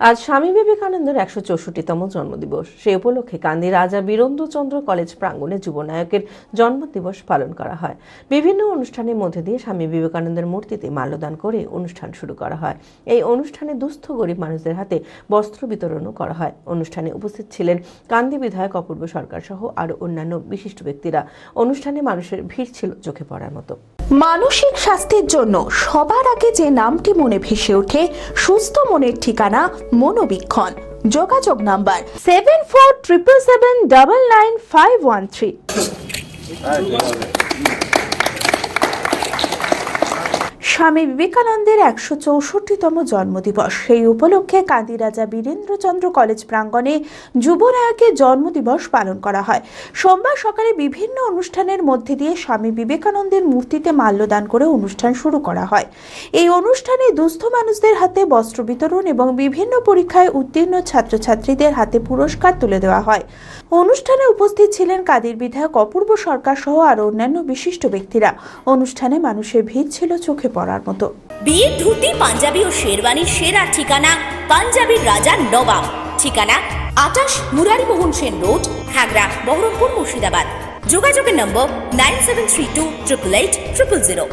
আজ স্বামী বিবেকানন্দের 164তম জন্মদিবস। সে উপলক্ষে কান্দি রাজা বীরেন্দ্রচন্দ্র কলেজ প্রাঙ্গণে যুবনায়কের জন্মদিবস পালন করা হয়। বিভিন্ন অনুষ্ঠানের মধ্যে দিয়ে স্বামী বিবেকানন্দের মূর্তিতে মাল্যদান করে অনুষ্ঠান শুরু করা হয়। এই অনুষ্ঠানে দুস্থ গরিব মানুষদের হাতে বস্ত্র বিতরণও করা হয়। অনুষ্ঠানে উপস্থিত ছিলেন কান্দি বিধায়ক অপূর্ব সরকার সহ আরো অন্যান্য বিশিষ্ট ব্যক্তিরা। অনুষ্ঠানে মানুষের ভিড় ছিল চোখে পড়ার মতো। মানসিক স্বাস্থ্যের জন্য সবার আগে যে নামটি মনে ভেসে ওঠে, সুস্থ মনের ঠিকানা মনোবীক্ষণ। যোগাযোগ নাম্বার 7477799513। স্বামী বিবেকানন্দের 164তম জন্মদিবস। সেই উপলক্ষে কান্দি রাজা বীরেন্দ্রচন্দ্র কলেজ প্রাঙ্গণে যুবনায়কের জন্মদিবস পালন করা হয়। সোমবার সকালে বিভিন্ন অনুষ্ঠানের মধ্যে দিয়ে স্বামী বিবেকানন্দের মূর্তিতে মাল্যদান করে অনুষ্ঠান শুরু করা হয়। এই অনুষ্ঠানে দুস্থ মানুষদের হাতে বস্ত্র বিতরণ এবং বিভিন্ন পরীক্ষায় উত্তীর্ণ ছাত্রছাত্রীদের হাতে পুরস্কার তুলে দেওয়া হয়। অনুষ্ঠানে উপস্থিত ছিলেন কান্দির বিধায়ক অপূর্ব সরকার সহ আরো অন্যান্য বিশিষ্ট ব্যক্তিরা। অনুষ্ঠানে মানুষের ভিড় ছিল চোখে পড়ার মতো। বিয়ের ধুতি, পাঞ্জাবি ও শেরওয়ানির সেরা ঠিকানা পাঞ্জাবির রাজা নবাব। ঠিকানা 28 মুরারিমোহন সেন রোড, হাগরা, বহরমপুর, মুর্শিদাবাদ। যোগাযোগের নম্বর 9732 888 000।